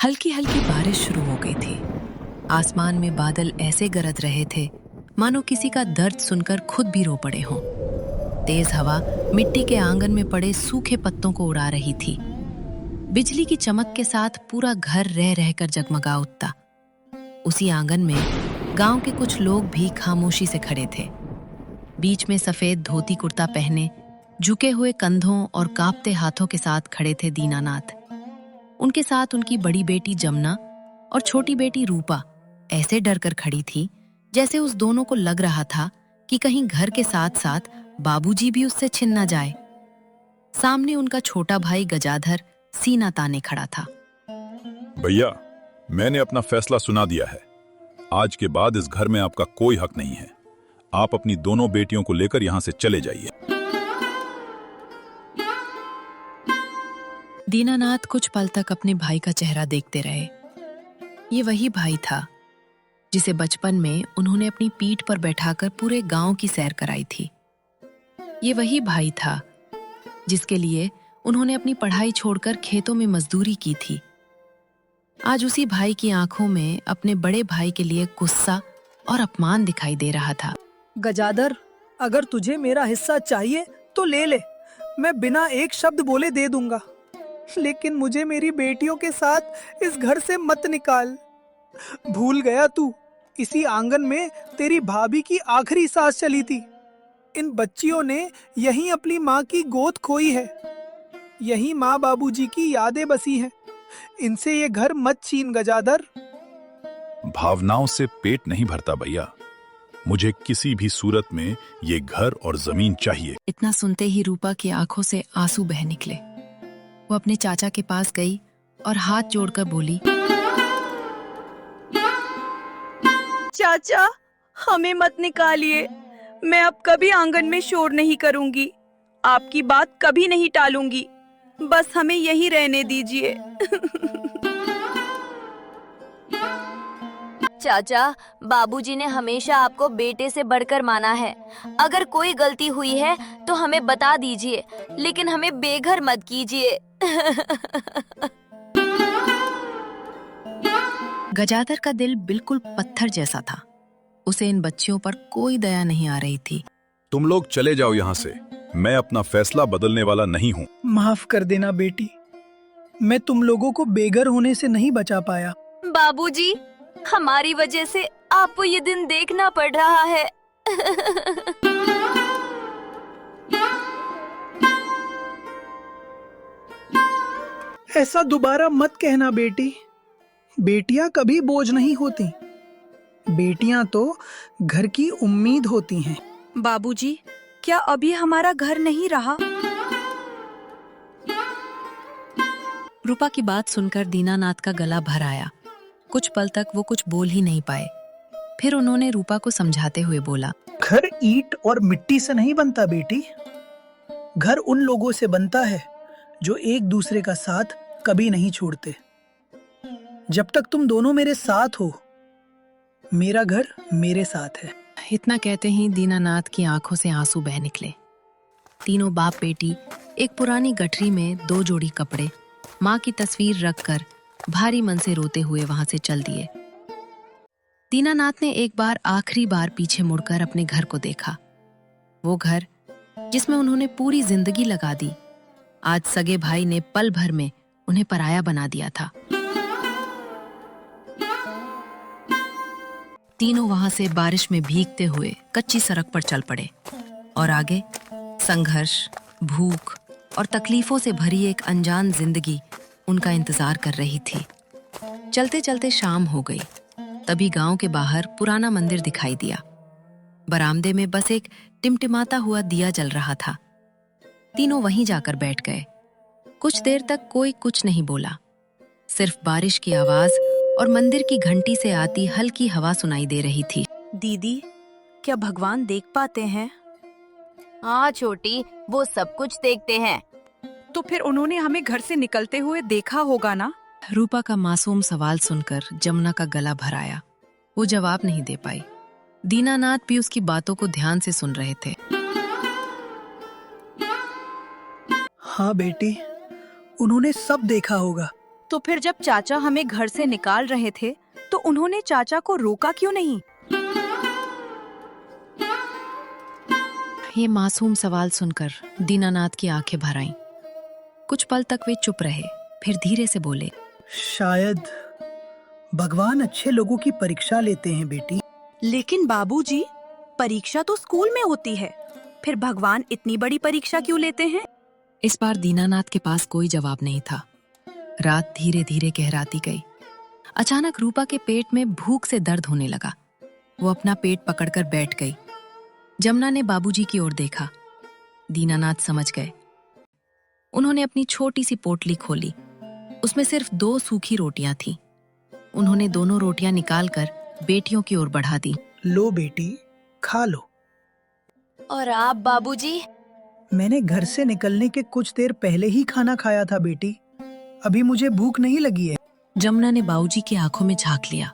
हल्की हल्की बारिश शुरू हो गई थी। आसमान में बादल ऐसे गरज रहे थे मानो किसी का दर्द सुनकर खुद भी रो पड़े हों। तेज हवा मिट्टी के आंगन में पड़े सूखे पत्तों को उड़ा रही थी। बिजली की चमक के साथ पूरा घर रह रहकर जगमगा उठता। उसी आंगन में गांव के कुछ लोग भी खामोशी से खड़े थे। बीच में सफेद धोती कुर्ता पहने, झुके हुए कंधों और कांपते हाथों के साथ खड़े थे दीनानाथ। उनके साथ उनकी बड़ी बेटी जमुना और छोटी बेटी रूपा ऐसे डर कर खड़ी थी जैसे उस दोनों को लग रहा था कि कहीं घर के साथ साथ बाबूजी भी उससे छिन न जाए। सामने उनका छोटा भाई गजाधर सीना ताने खड़ा था। भैया, मैंने अपना फैसला सुना दिया है। आज के बाद इस घर में आपका कोई हक नहीं है। आप अपनी दोनों बेटियों को लेकर यहां से चले जाइए। दीनानाथ कुछ पल तक अपने भाई का चेहरा देखते रहे। ये वही भाई था जिसे बचपन में उन्होंने अपनी पीठ पर बैठाकर पूरे गांव की सैर कराई थी। ये वही भाई था जिसके लिए उन्होंने अपनी पढ़ाई छोड़कर खेतों में मजदूरी की थी। आज उसी भाई की आंखों में अपने बड़े भाई के लिए गुस्सा और अपमान दिखाई दे रहा था। गजाधर, अगर तुझे मेरा हिस्सा चाहिए तो ले ले, मैं बिना एक शब्द बोले दे दूंगा, लेकिन मुझे मेरी बेटियों के साथ इस घर से मत निकाल। भूल गया तू, इसी आंगन में तेरी भाभी की आखिरी सांस चली थी। इन बच्चियों ने यहीं अपनी माँ की गोद खोई है, यहीं माँ बाबूजी की यादें बसी हैं। इनसे ये घर मत छीन गजाधर। भावनाओं से पेट नहीं भरता भैया। मुझे किसी भी सूरत में ये घर और जमीन चाहिए। इतना सुनते ही रूपा की आंखों से आंसू बह निकले। वो अपने चाचा के पास गई और हाथ जोड़कर बोली, चाचा, हमें मत निकालिए। मैं अब कभी आंगन में शोर नहीं करूंगी। आपकी बात कभी नहीं टालूंगी। बस हमें यहीं रहने दीजिए। चाचा, बाबूजी ने हमेशा आपको बेटे से बढ़कर माना है। अगर कोई गलती हुई है तो हमें बता दीजिए, लेकिन हमें बेघर मत कीजिए। गजाधर का दिल बिल्कुल पत्थर जैसा था। उसे इन बच्चियों पर कोई दया नहीं आ रही थी। तुम लोग चले जाओ यहाँ से। मैं अपना फैसला बदलने वाला नहीं हूँ। माफ कर देना बेटी, मैं तुम लोगों को बेघर होने से नहीं बचा पाया। बाबूजी, हमारी वजह से आपको ये दिन देखना पड़ रहा है। ऐसा दोबारा मत कहना बेटी। बेटियां कभी बोझ नहीं होती। बेटियां तो घर की उम्मीद होती हैं। बाबूजी, क्या अभी हमारा घर नहीं रहा? रूपा की बात सुनकर दीनानाथ का गला भर आया। कुछ पल तक वो कुछ बोल ही नहीं पाए। फिर उन्होंने रूपा को समझाते हुए बोला, घर ईंट और मिट्टी से नहीं बनता बेटी। घर उन लोगों से बनता है जो एक दूसरे का साथ कभी नहीं छोड़ते। जब तक तुम दोनों मेरे साथ हो, मेरा घर मेरे साथ है। इतना कहते ही दीनानाथ की आंखों से आंसू बह निकले। तीनों बाप बेटी एक पुरानी गठरी में 2 जोड़ी कपड़े, माँ की तस्वीर रखकर भारी मन से रोते हुए वहां से चल दिए। दीनानाथ ने एक बार आखिरी बार पीछे मुड़कर अपने घर को देखा। वो घर जिसमें उन्होंने पूरी जिंदगी लगा दी, आज सगे भाई ने पल भर में उन्हें पराया बना दिया था। तीनों वहां से बारिश में भीगते हुए कच्ची सड़क पर चल पड़े और आगे संघर्ष, भूख और तकलीफों से भरी एक अनजान जिंदगी उनका इंतजार कर रही थी। चलते चलते शाम हो गई। तभी गांव के बाहर पुराना मंदिर दिखाई दिया। बरामदे में बस एक टिमटिमाता हुआ दिया जल रहा था। तीनों वहीं जाकर बैठ गए। कुछ देर तक कोई कुछ नहीं बोला। सिर्फ बारिश की आवाज और मंदिर की घंटी से आती हल्की हवा सुनाई दे रही थी। दीदी, क्या भगवान देख पाते हैं? हाँ छोटी, वो सब कुछ देखते हैं। तो फिर उन्होंने हमें घर से निकलते हुए देखा होगा ना? रूपा का मासूम सवाल सुनकर जमुना का गला भर आया। वो जवाब नहीं दे पाई। दीनानाथ भी उसकी बातों को ध्यान से सुन रहे थे। हाँ बेटी, उन्होंने सब देखा होगा। तो फिर जब चाचा हमें घर से निकाल रहे थे तो उन्होंने चाचा को रोका क्यों नहीं? ये मासूम सवाल सुनकर दीनानाथ की आंखें भर आईं। कुछ पल तक वे चुप रहे, फिर धीरे से बोले, शायद भगवान अच्छे लोगों की परीक्षा लेते हैं बेटी। लेकिन बाबूजी, परीक्षा तो स्कूल में होती है, फिर भगवान इतनी बड़ी परीक्षा क्यों लेते हैं? इस बार दीनानाथ के पास कोई जवाब नहीं था। रात धीरे धीरे गहराती गई। अचानक रूपा के पेट में भूख से दर्द होने लगा। वो अपना पेट पकड़कर बैठ गई। जमुना ने बाबूजी की ओर देखा। दीनानाथ समझ गए। उन्होंने अपनी छोटी सी पोटली खोली। उसमें सिर्फ 2 सूखी रोटियां थीं। उन्होंने दोनों रोटियां निकालकर बेटियों की ओर बढ़ा दी। लो बेटी, खा लो। और आप बाबूजी? मैंने घर से निकलने के कुछ देर पहले ही खाना खाया था बेटी। अभी मुझे भूख नहीं लगी है। जमुना ने बाबूजी की आंखों में झांक लिया।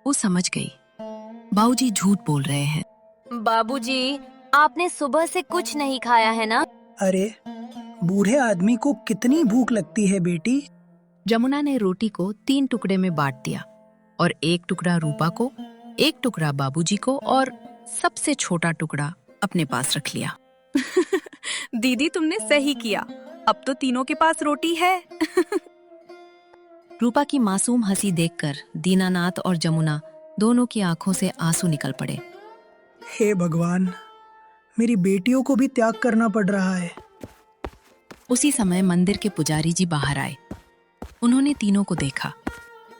वो समझ गई, बाबूजी झूठ बोल रहे हैं। बाबूजी, आपने सुबह से कुछ नहीं खाया है ना? अरे, बूढ़े आदमी को कितनी भूख लगती है बेटी। जमुना ने रोटी को 3 टुकड़े में बांट दिया और 1 टुकड़ा रूपा को, 1 टुकड़ा बाबूजी को और सबसे छोटा टुकड़ा अपने पास रख लिया। दीदी, तुमने सही किया। अब तो तीनों के पास रोटी है। रूपा की मासूम हंसी देखकर दीनानाथ और जमुना दोनों की आंखों से आंसू निकल पड़े। हे भगवान, मेरी बेटियों को भी त्याग करना पड़ रहा है। उसी समय मंदिर के पुजारी जी बाहर आए। उन्होंने तीनों को देखा।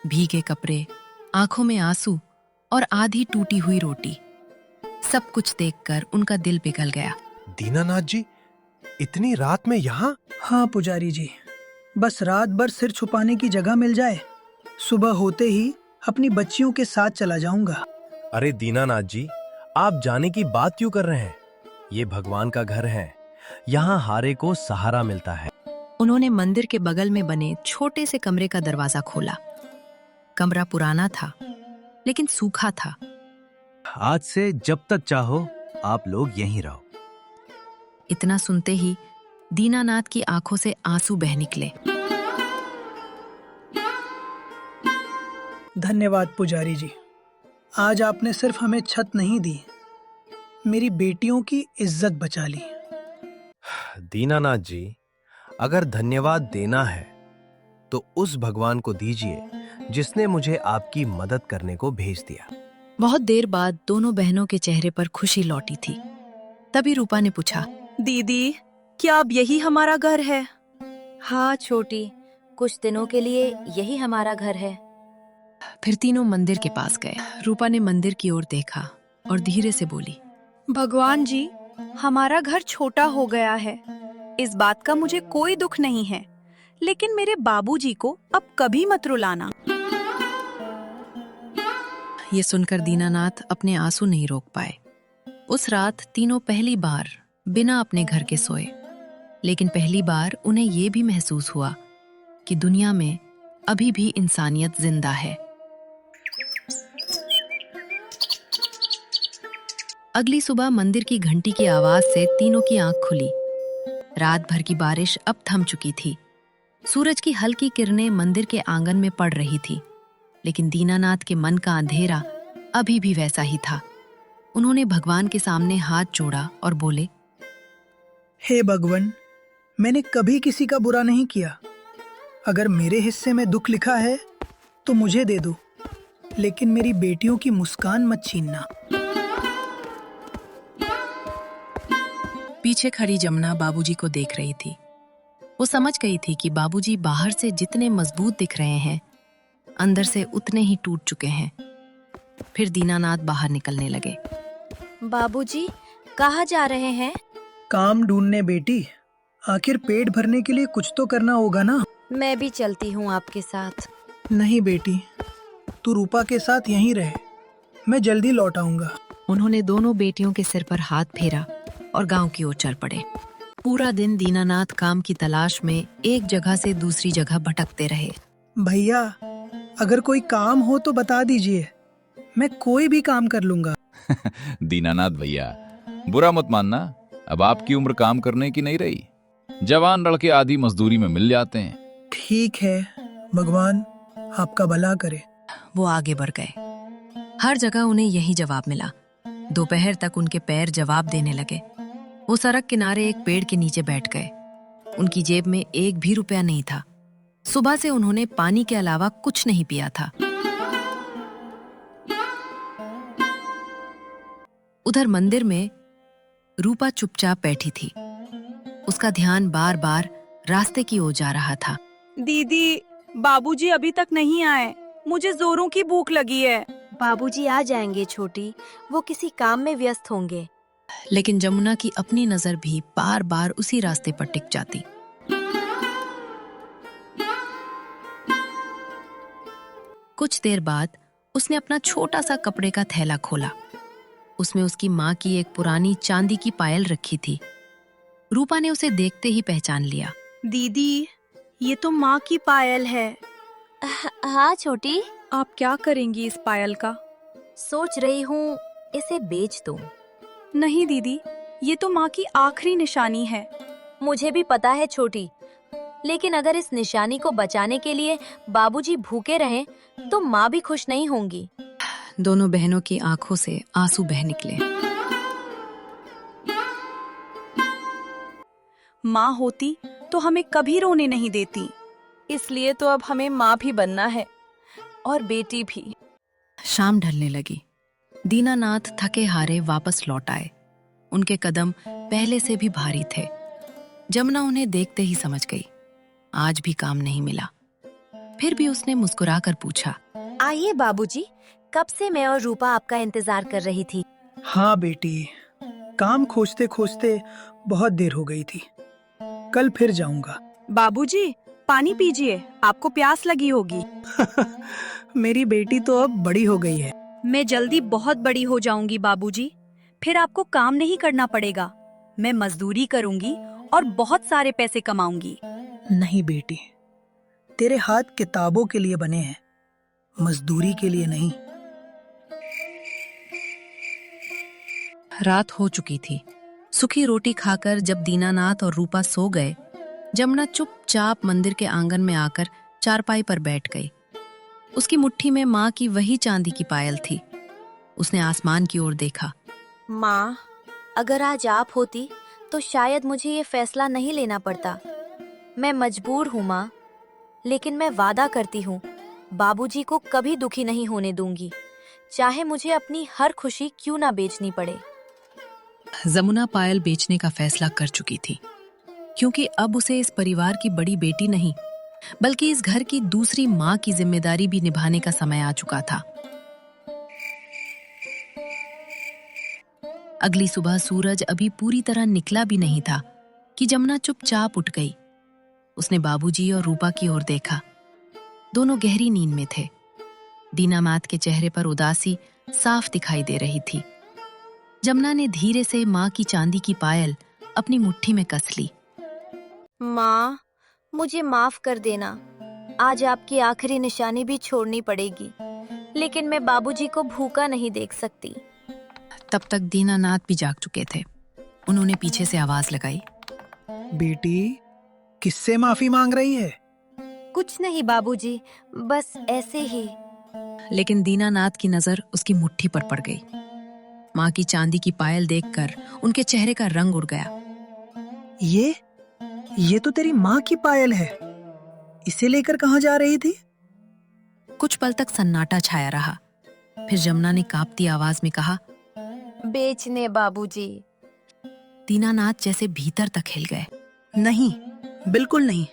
भीगे कपड़े, आंखों में आंसू और आधी टूटी हुई रोटी। सब कुछ देखकर उनका दिल पिघल गया। दीनानाथ जी, इतनी रात में यहाँ? हाँ पुजारी जी, बस रात भर सिर छुपाने की जगह मिल जाए, सुबह होते ही अपनी बच्चियों के साथ चला जाऊंगा। अरे दीनानाथ जी, आप जाने की बात क्यों कर रहे हैं? ये भगवान का घर है, यहाँ हारे को सहारा मिलता है। उन्होंने मंदिर के बगल में बने छोटे से कमरे का दरवाजा खोला। कमरा पुराना था, लेकिन सूखा था। आज से जब तक चाहो आप लोग यहीं रहो। इतना सुनते ही दीनानाथ की आंखों से आंसू बह निकले। धन्यवाद पुजारी जी, आज आपने सिर्फ हमें छत नहीं दी, मेरी बेटियों की इज्जत बचा ली। दीनानाथ जी, अगर धन्यवाद देना है तो उस भगवान को दीजिए जिसने मुझे आपकी मदद करने को भेज दिया। बहुत देर बाद दोनों बहनों के चेहरे पर खुशी लौटी थी। तभी रूपा ने पूछा, दीदी, क्या अब यही हमारा घर है? हाँ छोटी, कुछ दिनों के लिए यही हमारा घर है। फिर तीनों मंदिर के पास गए। रूपा ने मंदिर की ओर देखा और धीरे से बोली, भगवान जी, हमारा घर छोटा हो गया है। इस बात का मुझे कोई दुख नहीं है, लेकिन मेरे बाबूजी को अब कभी मत रुलाना। ये सुनकर दीनानाथ अपने आंसू नहीं रोक पाए। उस रात तीनों पहली बार बिना अपने घर के सोए, लेकिन पहली बार उन्हें ये भी महसूस हुआ कि दुनिया में अभी भी इंसानियत जिंदा है। अगली सुबह मंदिर की घंटी की आवाज से तीनों की आंख खुली। रात भर की बारिश अब थम चुकी थी। सूरज की हल्की किरणें मंदिर के आंगन में पड़ रही थी, लेकिन दीनानाथ के मन का अंधेरा अभी भी वैसा ही था। उन्होंने भगवान के सामने हाथ जोड़ा और बोले, हे भगवान, मैंने कभी किसी का बुरा नहीं किया। अगर मेरे हिस्से में दुख लिखा है तो मुझे दे दो, लेकिन मेरी बेटियों की मुस्कान मत छीनना। पीछे खड़ी जमुना बाबूजी को देख रही थी। वो समझ गई थी कि बाबूजी बाहर से जितने मजबूत दिख रहे हैं, अंदर से उतने ही टूट चुके हैं। फिर दीनानाथ बाहर निकलने लगे। बाबूजी, कहाँ जा रहे हैं? काम ढूंढने बेटी, आखिर पेट भरने के लिए कुछ तो करना होगा ना। मैं भी चलती हूँ आपके साथ। नहीं बेटी, तू रूपा के साथ यहीं रहे, मैं जल्दी लौट आऊंगा। उन्होंने दोनों बेटियों के सिर पर हाथ फेरा और गांव की ओर चल पड़े। पूरा दिन दीनानाथ काम की तलाश में एक जगह से दूसरी जगह भटकते रहे। भैया, अगर कोई काम हो तो बता दीजिए, मैं कोई भी काम कर लूंगा। दीनानाथ भैया, बुरा मत मानना, अब आपकी उम्र काम करने की नहीं रही। जवान लड़के आधी मजदूरी में मिल जाते हैं। ठीक है, भगवान आपका भला करे। वो आगे बढ़ गए। हर जगह उन्हें यही जवाब मिला। दोपहर तक उनके पैर जवाब देने लगे। वो सड़क किनारे एक पेड़ के नीचे बैठ गए। उनकी जेब में एक भी रुपया नहीं था। सुबह से उन्होंने पानी के अलावा कुछ नहीं पिया था। उधर मंदिर में रूपा चुपचाप बैठी थी। उसका ध्यान बार बार रास्ते की ओर जा रहा था। दीदी, बाबूजी अभी तक नहीं आए। मुझे जोरों की भूख लगी है। बाबूजी आ जाएंगे छोटी, वो किसी काम में व्यस्त होंगे। लेकिन जमुना की अपनी नजर भी बार बार उसी रास्ते पर टिक जाती। कुछ देर बाद उसने अपना छोटा सा कपड़े का थैला खोला। उसमें उसकी माँ की एक पुरानी चांदी की पायल रखी थी। रूपा ने उसे देखते ही पहचान लिया। दीदी, ये तो माँ की पायल है। हाँ छोटी, आप क्या करेंगी इस पायल का? सोच रही हूँ इसे बेच दूं। नहीं दीदी, ये तो माँ की आखिरी निशानी है। मुझे भी पता है छोटी, लेकिन अगर इस निशानी को बचाने के लिए बाबूजी भूखे रहें तो माँ भी खुश नहीं होंगी। दोनों बहनों की आंखों से आंसू बह निकले। माँ होती तो हमें कभी रोने नहीं देती। इसलिए तो अब हमें माँ भी बनना है और बेटी भी। शाम ढलने लगी। दीनानाथ थके हारे वापस लौट आए। उनके कदम पहले से भी भारी थे। जमुना उन्हें देखते ही समझ गई, आज भी काम नहीं मिला। फिर भी उसने मुस्कुराकर पूछा, आइए बाबूजी, कब से मैं और रूपा आपका इंतजार कर रही थी। हाँ बेटी, काम खोजते खोजते बहुत देर हो गई थी। कल फिर जाऊंगा। बाबूजी, पानी पीजिए, आपको प्यास लगी होगी। मेरी बेटी तो अब बड़ी हो गई है। मैं जल्दी बहुत बड़ी हो जाऊंगी बाबूजी। फिर आपको काम नहीं करना पड़ेगा। मैं मजदूरी करूंगी और बहुत सारे पैसे कमाऊंगी। नहीं बेटी, तेरे हाथ किताबों के लिए बने हैं, मजदूरी के लिए नहीं। रात हो चुकी थी। सूखी रोटी खाकर जब दीनानाथ और रूपा सो गए, जमुना चुपचाप मंदिर के आंगन में आकर चारपाई पर बैठ गई। उसकी मुट्ठी में माँ की वही चांदी की पायल थी। उसने आसमान की ओर देखा। माँ, अगर आज आप होती तो शायद मुझे ये फैसला नहीं लेना पड़ता। मैं मजबूर हूँ माँ, लेकिन मैं वादा करती हूँ बाबूजी को कभी दुखी नहीं होने दूंगी, चाहे मुझे अपनी हर खुशी क्यों ना बेचनी पड़े। जमुना पायल बेचने का फैसला कर चुकी थी, क्योंकि अब उसे इस परिवार की बड़ी बेटी नहीं बल्कि इस घर की दूसरी माँ की जिम्मेदारी भी निभाने का समय आ चुका था। अगली सुबह सूरज अभी पूरी तरह निकला भी नहीं था कि जमुना चुपचाप उठ गई। उसने बाबूजी और रूपा की ओर देखा। दोनों गहरी नींद में थे। दीनानाथ के चेहरे पर उदासी साफ दिखाई दे रही थी। जमुना ने धीरे से माँ की चांदी की पायल अपनी मुट्ठी में कस ली। माँ, मुझे माफ कर देना। आज आपकी आखिरी निशानी भी छोड़नी पड़ेगी, लेकिन मैं बाबूजी को भूखा नहीं देख सकती। तब तक दीनानाथ भी जाग चुके थे। उन्होंने पीछे से आवाज लगाई, बेटी, किससे माफी मांग रही है? कुछ नहीं बाबूजी, बस ऐसे ही। लेकिन दीनानाथ की नजर उसकी मुट्ठी पर पड़ गई। माँ की चांदी की पायल देखकर उनके चेहरे का रंग उड़ गया। ये तो तेरी माँ की पायल है। इसे लेकर कहाँ जा रही थी? कुछ पल तक सन्नाटा छाया रहा। फिर जमुना ने कांपती आवाज में कहा, बेचने बाबूजी। दीनानाथ जैसे भीतर तक हिल गए। नहीं, बिल्कुल नहीं।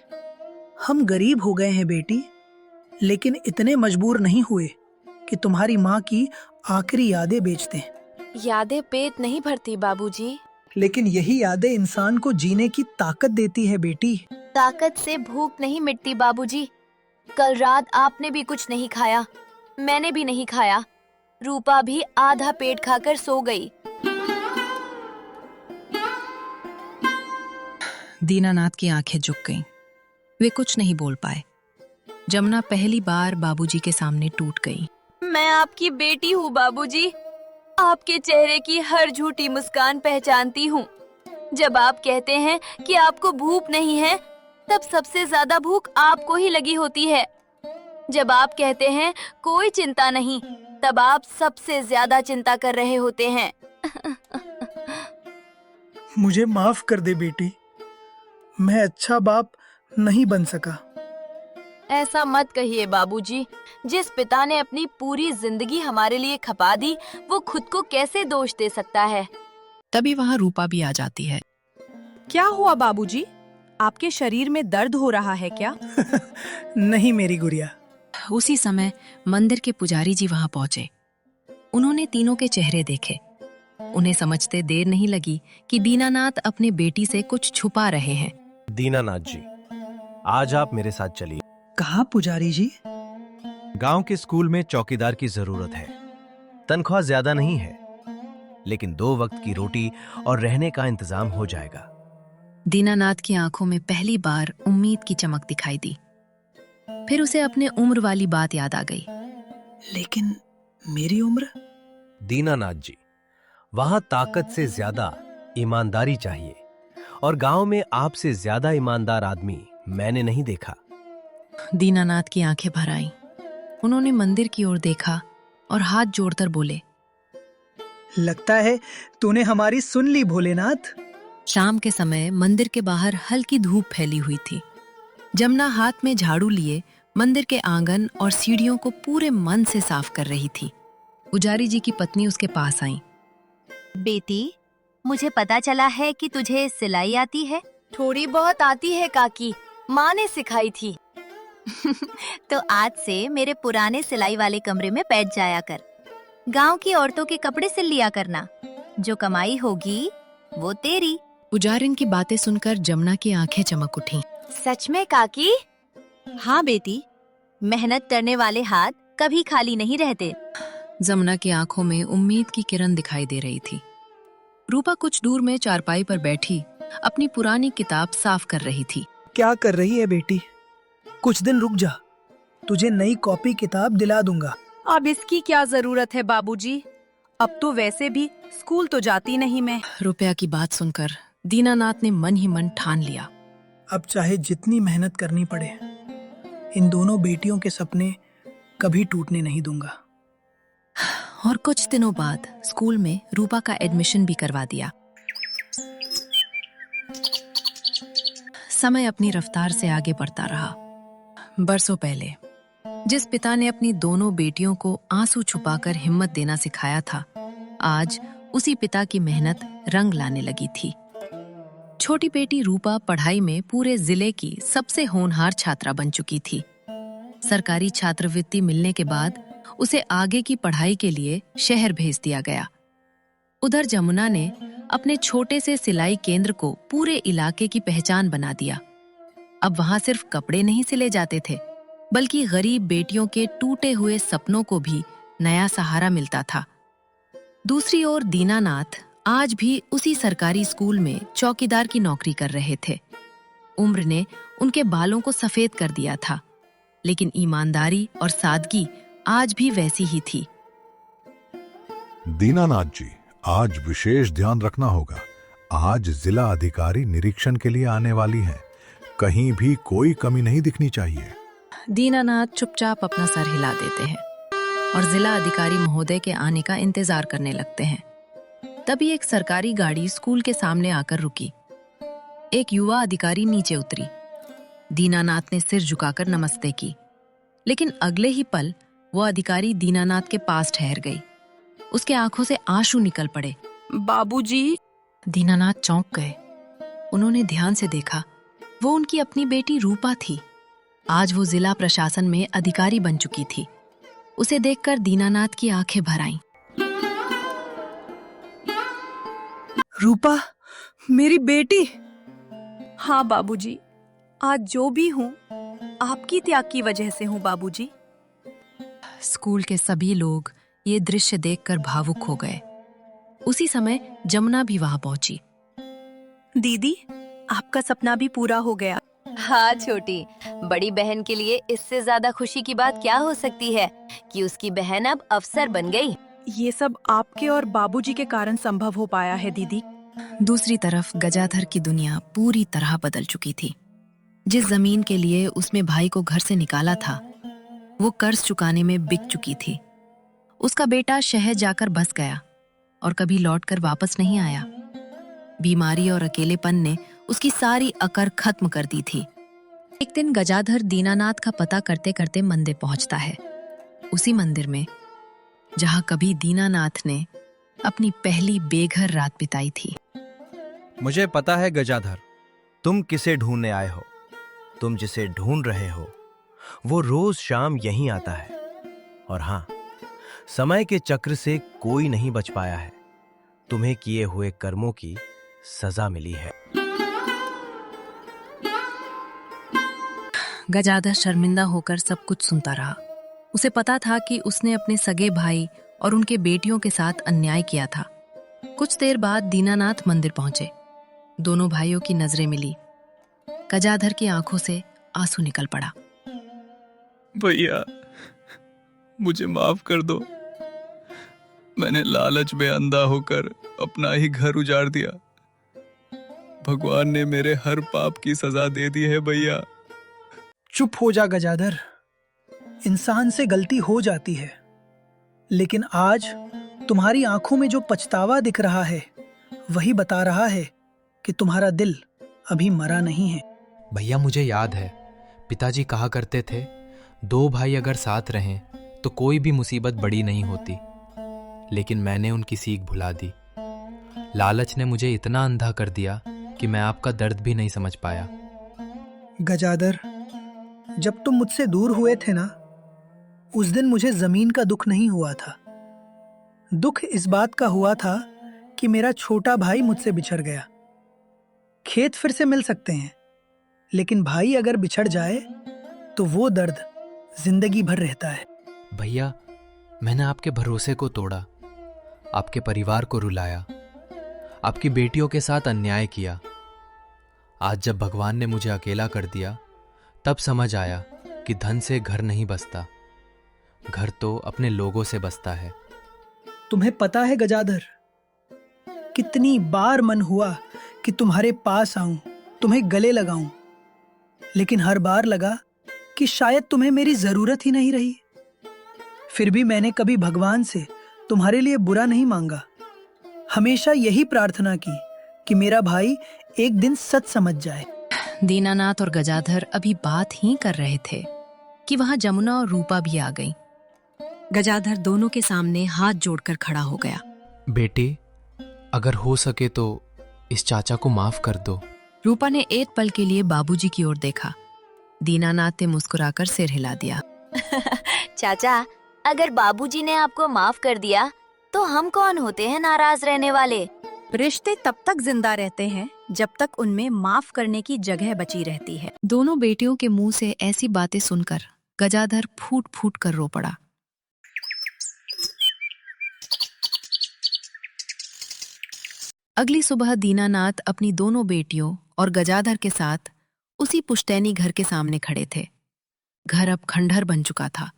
हम गरीब हो गए हैं बेटी, लेकिन इतने मजबूर नहीं हुए कि तुम्हारी माँ की आखिरी यादें बेच दें। यादें पेट नहीं भरती बाबूजी। लेकिन यही यादें इंसान को जीने की ताकत देती है बेटी। ताकत से भूख नहीं मिटती बाबूजी। कल रात आपने भी कुछ नहीं खाया, मैंने भी नहीं खाया। रूपा भी आधा पेट खाकर सो गई। दीनानाथ की आंखें झुक गईं। वे कुछ नहीं बोल पाए। जमुना पहली बार बाबूजी के सामने टूट गई। मैं आपकी बेटी हूँ बाबूजी। आपके चेहरे की हर झूठी मुस्कान पहचानती हूँ। जब आप कहते हैं कि आपको भूख नहीं है, तब सबसे ज्यादा भूख आपको ही लगी होती है। जब आप कहते हैं कोई चिंता नहीं, तब आप सबसे ज्यादा चिंता कर रहे होते हैं। मुझे माफ कर दे बेटी, मैं अच्छा बाप नहीं बन सका। ऐसा मत कहिए बाबूजी। जिस पिता ने अपनी पूरी जिंदगी हमारे लिए खपा दी, वो खुद को कैसे दोष दे सकता है? तभी वहां रूपा भी आ जाती है। क्या हुआ बाबूजी? आपके शरीर में दर्द हो रहा है क्या? नहीं मेरी गुड़िया। उसी समय मंदिर के पुजारी जी वहां पहुंचे। उन्होंने तीनों के चेहरे देखे। उन्हें समझते देर नहीं लगी कि दीनानाथ अपने बेटी से कुछ छुपा रहे हैं। दीनानाथ जी, आज आप मेरे साथ चलिए। कहाँ पुजारी जी? गांव के स्कूल में चौकीदार की जरूरत है। तनख्वाह ज्यादा नहीं है, लेकिन 2 वक्त की रोटी और रहने का इंतजाम हो जाएगा। दीनानाथ की आंखों में पहली बार उम्मीद की चमक दिखाई दी। फिर उसे अपने उम्र वाली बात याद आ गई। लेकिन मेरी उम्र? दीनानाथ जी, वहां ताकत से ज्यादा ईमानदारी चाहिए, और गांव में आपसे ज्यादा ईमानदार आदमी मैंने नहीं देखा। दीनानाथ की आंखें भर आईं। उन्होंने मंदिर की ओर देखा और हाथ जोड़कर बोले, लगता है तूने हमारी सुन ली भोलेनाथ। शाम के समय मंदिर के बाहर हल्की धूप फैली हुई थी। जमुना हाथ में झाड़ू लिए मंदिर के आंगन और सीढ़ियों को पूरे मन से साफ कर रही थी। पुजारी जी की पत्नी उसके पास आई। बेटी, मुझे पता चला है कि तुझे सिलाई आती है। थोड़ी बहुत आती है काकी, माँ ने सिखाई थी। तो आज से मेरे पुराने सिलाई वाले कमरे में बैठ जाया कर। गांव की औरतों के कपड़े सिल लिया करना। जो कमाई होगी वो तेरी। पुजारिन की बातें सुनकर जमुना की आंखें चमक उठी। सच में काकी? हाँ बेटी, मेहनत करने वाले हाथ कभी खाली नहीं रहते। जमुना की आंखों में उम्मीद की किरण दिखाई दे रही थी। रूपा कुछ दूर में चारपाई पर बैठी अपनी पुरानी किताब साफ कर रही थी। क्या कर रही है बेटी? कुछ दिन रुक जा, तुझे नई कॉपी किताब दिला दूंगा। अब इसकी क्या जरूरत है बाबूजी? अब तो वैसे भी स्कूल तो जाती नहीं मैं। रुपया की बात सुनकर दीनानाथ ने मन ही मन ठान लिया। अब चाहे जितनी मेहनत करनी पड़े, इन दोनों बेटियों के सपने कभी टूटने नहीं दूंगा। और कुछ दिनों बाद स्कूल में रूपा का एडमिशन भी करवा दिया। समय अपनी रफ्तार से आगे बढ़ता रहा। बरसों पहले जिस पिता ने अपनी दोनों बेटियों को आंसू छुपाकर हिम्मत देना सिखाया था, आज उसी पिता की मेहनत रंग लाने लगी थी। छोटी बेटी रूपा पढ़ाई में पूरे जिले की सबसे होनहार छात्रा बन चुकी थी। सरकारी छात्रवृत्ति मिलने के बाद उसे आगे की पढ़ाई के लिए शहर भेज दिया गया। उधर जमुना ने अपने छोटे से सिलाई केंद्र को पूरे इलाके की पहचान बना दिया। अब वहां सिर्फ कपड़े नहीं सिले जाते थे, बल्कि गरीब बेटियों के टूटे हुए सपनों को भी नया सहारा मिलता था। दूसरी ओर दीनानाथ आज भी उसी सरकारी स्कूल में चौकीदार की नौकरी कर रहे थे। उम्र ने उनके बालों को सफेद कर दिया था, लेकिन ईमानदारी और सादगी आज भी वैसी ही थी। दीनानाथ जी, आज विशेष ध्यान रखना होगा। आज जिला अधिकारी निरीक्षण के लिए आने वाली हैं। कहीं भी कोई कमी नहीं दिखनी चाहिए। दीनानाथ चुपचाप अपना सर हिला देते हैं और जिला अधिकारी महोदय के आने का इंतजार करने लगते हैं। तभी एक सरकारी गाड़ी स्कूल के सामने आकर रुकी। एक युवा अधिकारी नीचे उतरी। दीनानाथ ने सिर झुकाकर नमस्ते की, लेकिन अगले ही पल वो अधिकारी दीनानाथ के पास ठहर गई। उसके आंखों से आंसू निकल पड़े। बाबूजी। दीनानाथ चौंक गए। उन्होंने ध्यान से देखा, वो उनकी अपनी बेटी रूपा थी। आज वो जिला प्रशासन में अधिकारी बन चुकी थी। उसे देखकर दीनानाथ की आंखें भर आईं। रूपा, मेरी बेटी। हाँ बाबूजी, आज जो भी हूँ आपकी त्याग की वजह से हूँ बाबूजी। स्कूल के सभी लोग ये दृश्य देखकर भावुक हो गए। उसी समय जमुना भी वहां पहुंची। दीदी, आपका सपना भी पूरा हो गया। हाँ छोटी, बड़ी बहन के लिए इससे ज्यादा खुशी की बात क्या हो सकती है कि उसकी बहन अब अफसर बन गई। ये सब आपके और बाबूजी के कारण संभव हो पाया है दीदी। दूसरी तरफ गजाधर की दुनिया पूरी तरह बदल चुकी थी। जिस जमीन के लिए उसने भाई को घर से निकाला था, वो कर्ज चुकाने में बिक चुकी थी। उसका बेटा शहर जाकर बस गया और कभी लौटकर वापस नहीं आया। बीमारी और अकेलेपन ने उसकी सारी अकड़ खत्म कर दी थी। एक दिन गजाधर दीनानाथ का पता करते करते मंदिर पहुंचता है, उसी मंदिर में जहां कभी दीनानाथ ने अपनी पहली बेघर रात बिताई थी। मुझे पता है गजाधर, तुम किसे ढूंढने आए हो। तुम जिसे ढूंढ रहे हो वो रोज शाम यहीं आता है। और हां, समय के चक्र से कोई नहीं बच पाया है। तुम्हें किए हुए कर्मों की सजा मिली है। गजाधर शर्मिंदा होकर सब कुछ सुनता रहा। उसे पता था कि उसने अपने सगे भाई और उनके बेटियों के साथ अन्याय किया था। कुछ देर बाद दीनानाथ मंदिर पहुंचे। दोनों भाइयों की नजरें मिली। गजाधर की आंखों से आंसू निकल पड़ा। भैया, मुझे माफ कर दो। मैंने लालच में अंधा होकर अपना ही घर उजाड़ दिया। भगवान ने मेरे हर पाप की सजा दे दी है भैया। चुप हो जा गजाधर। इंसान से गलती हो जाती है, लेकिन आज तुम्हारी आंखों में जो पछतावा दिख रहा है वही बता रहा है कि तुम्हारा दिल अभी मरा नहीं है। भैया, मुझे याद है पिताजी कहा करते थे, 2 भाई अगर साथ रहें तो कोई भी मुसीबत बड़ी नहीं होती। लेकिन मैंने उनकी सीख भुला दी। लालच ने मुझे इतना अंधा कर दिया कि मैं आपका दर्द भी नहीं समझ पाया। गजाधर, जब तुम मुझसे दूर हुए थे ना, उस दिन मुझे जमीन का दुख नहीं हुआ था। दुख इस बात का हुआ था कि मेरा छोटा भाई मुझसे बिछड़ गया। खेत फिर से मिल सकते हैं, लेकिन भाई अगर बिछड़ जाए तो वो दर्द जिंदगी भर रहता है। भैया, मैंने आपके भरोसे को तोड़ा, आपके परिवार को रुलाया, आपकी बेटियों के साथ अन्याय किया। आज जब भगवान ने मुझे अकेला कर दिया, तब समझ आया कि धन से घर नहीं बसता, घर तो अपने लोगों से बसता है। तुम्हें पता है गजाधर, कितनी बार मन हुआ कि तुम्हारे पास आऊं, तुम्हें गले लगाऊं, लेकिन हर बार लगा कि शायद तुम्हें मेरी जरूरत ही नहीं रही। फिर भी मैंने कभी भगवान से तुम्हारे लिए बुरा नहीं मांगा। हमेशा यही प्रार्थना की कि मेरा भाई एक दिन सच समझ जाए। दीनानाथ और गजाधर अभी बात ही कर रहे थे कि वहां जमुना और रूपा भी आ गईं। गजाधर दोनों के सामने हाथ जोड़कर खड़ा हो गया। बेटी, अगर हो सके तो इस चाचा को माफ कर दो। रूपा ने एक पल के लिए बाबूजी की ओर देखा। दीनानाथ ने मुस्कुराकर सिर हिला दिया। चाचा, अगर बाबूजी ने आपको माफ कर दिया तो हम कौन होते हैं नाराज रहने वाले। रिश्ते तब तक जिंदा रहते हैं जब तक उनमें माफ करने की जगह बची रहती है। दोनों बेटियों के मुंह से ऐसी बातें सुनकर गजाधर फूट फूट कर रो पड़ा। अगली सुबह दीनानाथ अपनी दोनों बेटियों और गजाधर के साथ उसी पुश्तैनी घर के सामने खड़े थे। घर अब खंडहर बन चुका था।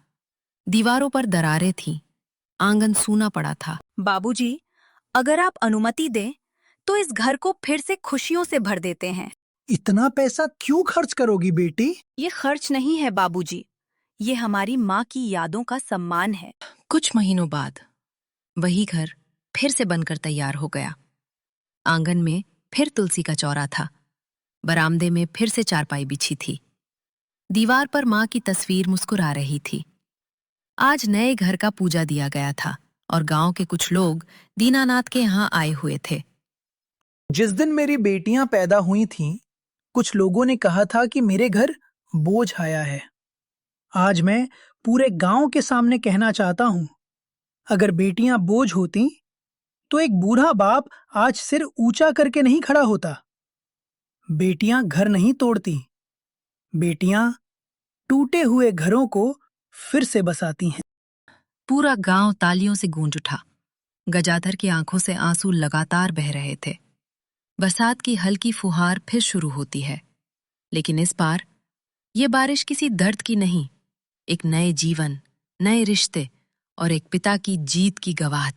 दीवारों पर दरारें थीं, आंगन सूना पड़ा था। बाबूजी, अगर आप अनुमति दें तो इस घर को फिर से खुशियों से भर देते हैं। इतना पैसा क्यों खर्च करोगी बेटी? ये खर्च नहीं है बाबूजी, ये हमारी माँ की यादों का सम्मान है। कुछ महीनों बाद वही घर फिर से बनकर तैयार हो गया। आंगन में फिर तुलसी का चौरा था। बरामदे में फिर से चारपाई बिछी थी। दीवार पर माँ की तस्वीर मुस्कुरा रही थी। आज नए घर का पूजा दिया गया था और गांव के कुछ लोग दीनानाथ के यहाँ आए हुए थे। जिस दिन मेरी बेटियां पैदा हुई थीं, कुछ लोगों ने कहा था कि मेरे घर बोझ आया है। आज मैं पूरे गांव के सामने कहना चाहता हूं, अगर बेटियां बोझ होती तो एक बूढ़ा बाप आज सिर ऊंचा करके नहीं खड़ा होता। बेटियां घर नहीं तोड़ती, बेटियां टूटे हुए घरों को फिर से बसाती हैं। पूरा गांव तालियों से गूंज उठा। गजाधर की आंखों से आंसू लगातार बह रहे थे। बरसात की हल्की फुहार फिर शुरू होती है, लेकिन इस बार ये बारिश किसी दर्द की नहीं, एक नए जीवन, नए रिश्ते और एक पिता की जीत की गवाह